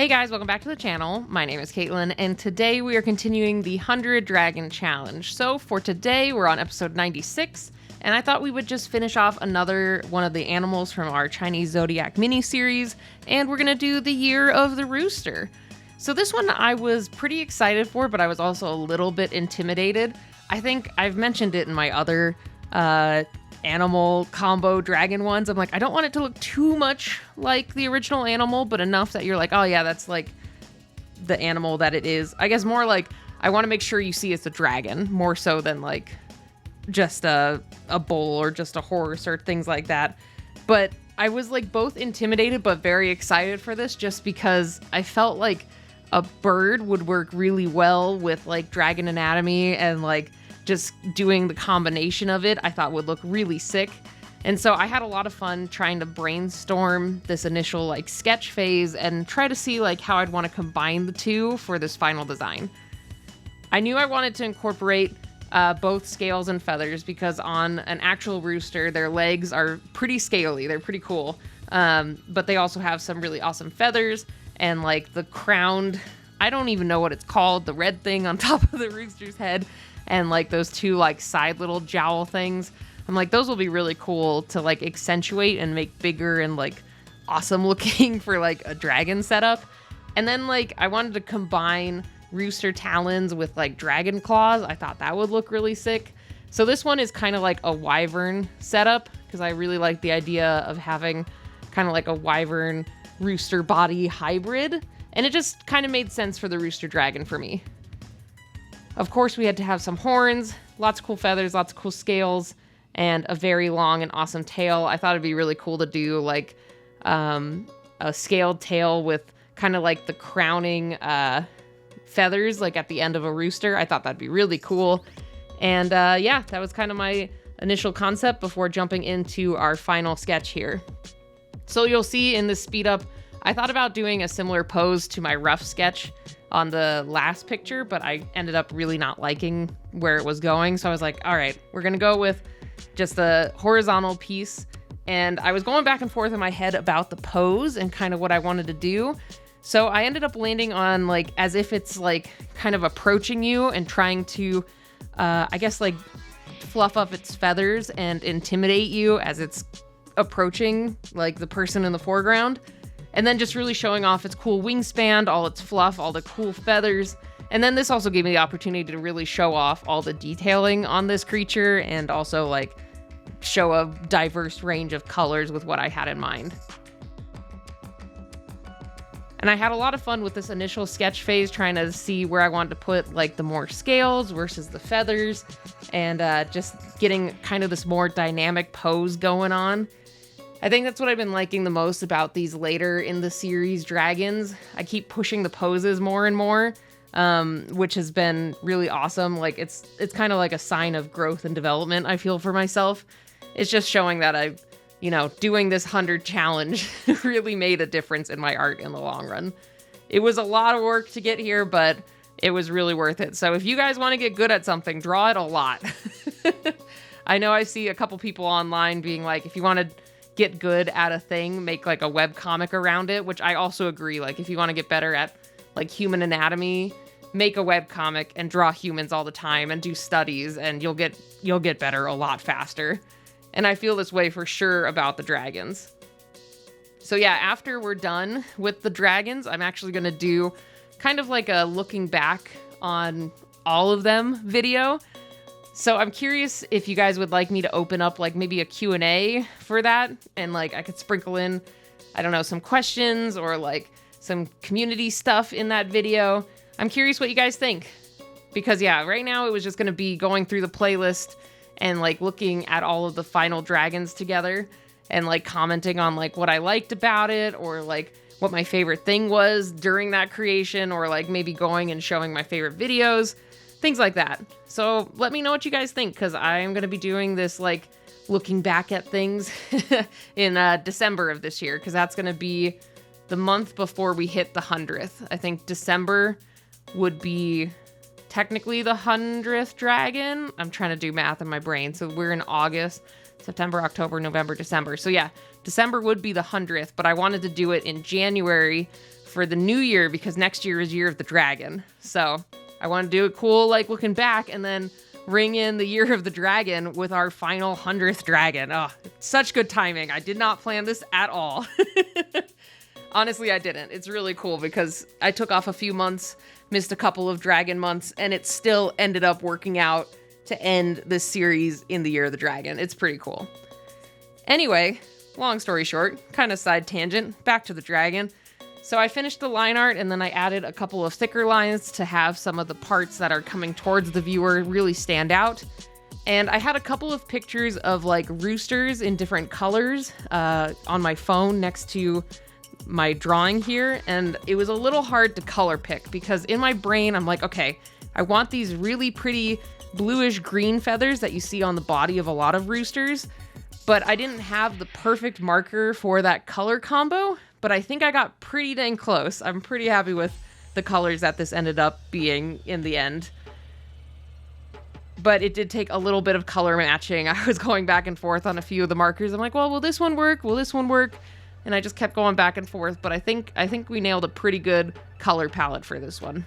Hey guys, welcome back to the channel. My name is Katelyn, and today we are continuing the 100 Dragon Challenge. So for today, we're on episode 96, and I thought we would just finish off another one of the animals from our Chinese Zodiac mini-series, and we're gonna do the Year of the Rooster. So this one I was pretty excited for, but I was also a little bit intimidated. I think I've mentioned it in my other animal combo dragon ones. I'm like, I don't want it to look too much like the original animal, but enough that you're like, oh yeah, that's like the animal that it is. I guess more like, I want to make sure you see it's a dragon, more so than like just a bull or just a horse or things like that. But I was like both intimidated but very excited for this, just because I felt like a bird would work really well with like dragon anatomy, and like just doing the combination of it I thought would look really sick. And so I had a lot of fun trying to brainstorm this initial like sketch phase and try to see like how I'd want to combine the two for this final design. I knew I wanted to incorporate both scales and feathers, because on an actual rooster their legs are pretty scaly, they're pretty cool, but they also have some really awesome feathers, and like the crowned, I don't even know what it's called, the red thing on top of the rooster's head, and like those two like side little jowl things. I'm like, those will be really cool to like accentuate and make bigger and like awesome looking for like a dragon setup. And then like I wanted to combine rooster talons with like dragon claws. I thought that would look really sick. So this one is kind of like a wyvern setup, because I really like the idea of having kind of like a wyvern rooster body hybrid, and it just kind of made sense for the rooster dragon for me. Of course, we had to have some horns, lots of cool feathers, lots of cool scales, and a very long and awesome tail. I thought it'd be really cool to do like a scaled tail with kind of like the crowning feathers like at the end of a rooster. I thought that'd be really cool. And yeah, that was kind of my initial concept before jumping into our final sketch here. So you'll see in this speed up, I thought about doing a similar pose to my rough sketch on the last picture, but I ended up really not liking where it was going. So I was like, all right, we're gonna go with just a horizontal piece. And I was going back and forth in my head about the pose and kind of what I wanted to do. So I ended up landing on like, as if it's like kind of approaching you and trying to, I guess like fluff up its feathers and intimidate you as it's approaching like the person in the foreground. And then just really showing off its cool wingspan, all its fluff, all the cool feathers. And then this also gave me the opportunity to really show off all the detailing on this creature, and also like show a diverse range of colors with what I had in mind. And I had a lot of fun with this initial sketch phase, trying to see where I wanted to put like the more scales versus the feathers, and just getting kind of this more dynamic pose going on. I think that's what I've been liking the most about these later in the series dragons. I keep pushing the poses more and more, which has been really awesome. Like it's kind of like a sign of growth and development, I feel, for myself. It's just showing that I've, doing this 100 challenge really made a difference in my art in the long run. It was a lot of work to get here, but it was really worth it. So if you guys want to get good at something, draw it a lot. I know I see a couple people online being like, if you want to get good at a thing, make like a web comic around it, which I also agree. Like if you want to get better at like human anatomy, make a web comic and draw humans all the time and do studies, and you'll get better a lot faster. And I feel this way for sure about the dragons. So yeah, after we're done with the dragons, I'm actually going to do kind of like a looking back on all of them video. So I'm curious if you guys would like me to open up like maybe a Q&A for that, and like I could sprinkle in, I don't know, some questions or like some community stuff in that video. I'm curious what you guys think, because yeah, right now it was just going to be going through the playlist and like looking at all of the final dragons together and like commenting on like what I liked about it, or like what my favorite thing was during that creation, or like maybe going and showing my favorite videos. Things like that. So let me know what you guys think, because I'm going to be doing this like looking back at things in December of this year, because that's going to be the month before we hit the 100th. I think December would be technically the 100th dragon. I'm trying to do math in my brain. So we're in August, September, October, November, December. So yeah, December would be the 100th, but I wanted to do it in January for the new year because next year is Year of the Dragon. So I want to do it cool, like looking back, and then ring in the Year of the Dragon with our final 100th dragon. Oh, such good timing. I did not plan this at all. Honestly, I didn't. It's really cool because I took off a few months, missed a couple of dragon months, and it still ended up working out to end this series in the Year of the Dragon. It's pretty cool. Anyway, long story short, kind of side tangent, back to the dragon. So I finished the line art and then I added a couple of thicker lines to have some of the parts that are coming towards the viewer really stand out. And I had a couple of pictures of like roosters in different colors on my phone next to my drawing here. And it was a little hard to color pick because in my brain, I'm like, okay, I want these really pretty bluish green feathers that you see on the body of a lot of roosters. But I didn't have the perfect marker for that color combo. But I think I got pretty dang close. I'm pretty happy with the colors that this ended up being in the end. But it did take a little bit of color matching. I was going back and forth on a few of the markers. I'm like, well, will this one work? Will this one work? And I just kept going back and forth. But I think we nailed a pretty good color palette for this one.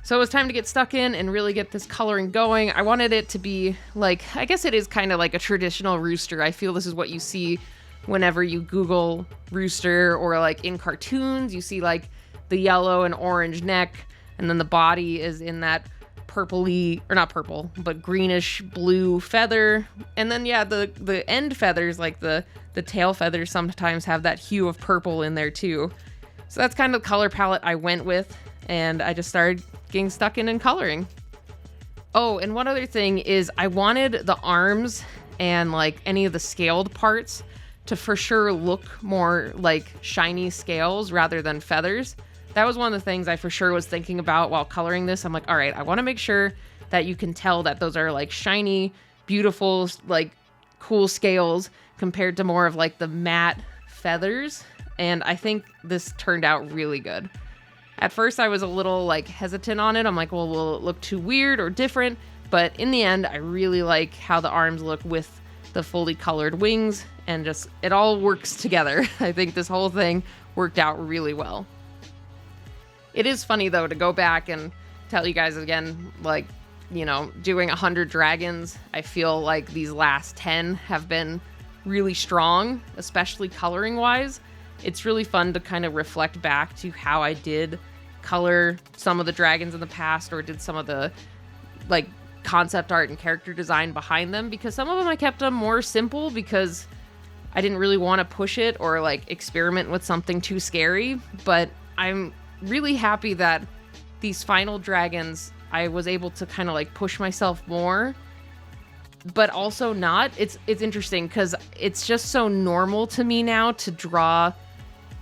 So it was time to get stuck in and really get this coloring going. I wanted it to be like, I guess it is kind of like a traditional rooster. I feel this is what you see whenever you Google rooster, or like in cartoons, you see like the yellow and orange neck, and then the body is in that purpley, or not purple, but greenish blue feather. And then, yeah, the end feathers, like the tail feathers sometimes have that hue of purple in there too. So that's kind of the color palette I went with, and I just started getting stuck in and coloring. Oh, and one other thing is I wanted the arms and like any of the scaled parts to for sure look more like shiny scales rather than feathers. That was one of the things I for sure was thinking about while coloring this. I'm like, all right, I want to make sure that you can tell that those are like shiny, beautiful, like cool scales compared to more of like the matte feathers. And I think this turned out really good. At first I was a little like hesitant on it. I'm like, well, will it look too weird or different? But in the end, I really like how the arms look with the fully colored wings, and just it all works together. I think this whole thing worked out really well. It is funny though to go back and tell you guys again, like, you know, doing 100 dragons, I feel like these last 10 have been really strong, especially coloring wise. It's really fun to kind of reflect back to how I did color some of the dragons in the past, or did some of the like concept art and character design behind them, because some of them I kept them more simple because I didn't really want to push it or like experiment with something too scary. But I'm really happy that these final dragons, I was able to kind of like push myself more, but also not. It's interesting because it's just so normal to me now to draw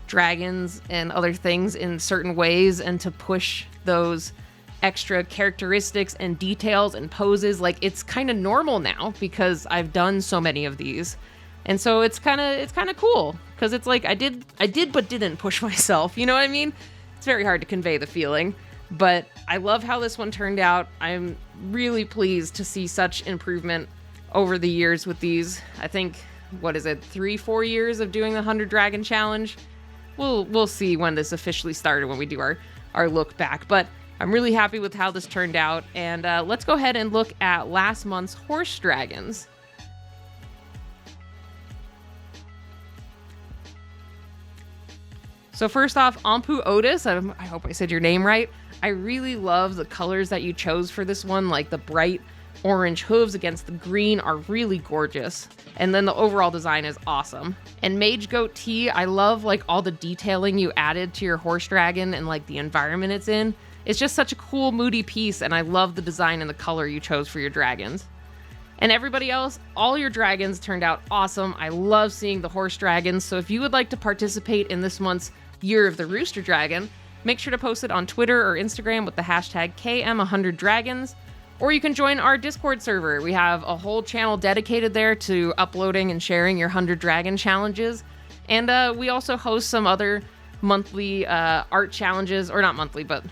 dragons and other things in certain ways and to push those extra characteristics and details and poses. Like, it's kind of normal now because I've done so many of these. And so it's kind of cool because it's like I did but didn't push myself. You know what I mean? It's very hard to convey the feeling, but I love how this one turned out. I'm really pleased to see such improvement over the years with these. I think, what is it, 3-4 years of doing the 100 Dragon Challenge? We'll see when this officially started, when we do our look back. But I'm really happy with how this turned out. And let's go ahead and look at last month's horse dragons. So first off, Ampu Otis, I hope I said your name right. I really love the colors that you chose for this one, like the bright orange hooves against the green are really gorgeous. And then the overall design is awesome. And Mage Goat T, I love like all the detailing you added to your horse dragon and like the environment it's in. It's just such a cool, moody piece, and I love the design and the color you chose for your dragons. And everybody else, all your dragons turned out awesome. I love seeing the horse dragons, so if you would like to participate in this month's Year of the Rooster Dragon, make sure to post it on Twitter or Instagram with the hashtag KM100Dragons, or you can join our Discord server. We have a whole channel dedicated there to uploading and sharing your 100 Dragon challenges. And we also host some other monthly art challenges, or not monthly, but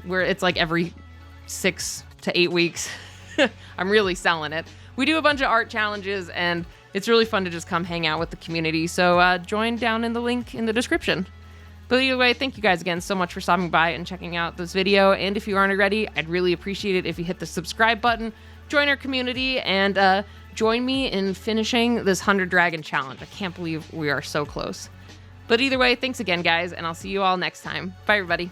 where it's like every 6 to 8 weeks. I'm really selling it. We do a bunch of art challenges, and it's really fun to just come hang out with the community. So join down in the link in the description. But either way, thank you guys again so much for stopping by and checking out this video. And if you aren't already, I'd really appreciate it if you hit the subscribe button, join our community, and join me in finishing this 100 Dragon challenge. I can't believe we are so close. But either way, thanks again, guys, and I'll see you all next time. Bye, everybody.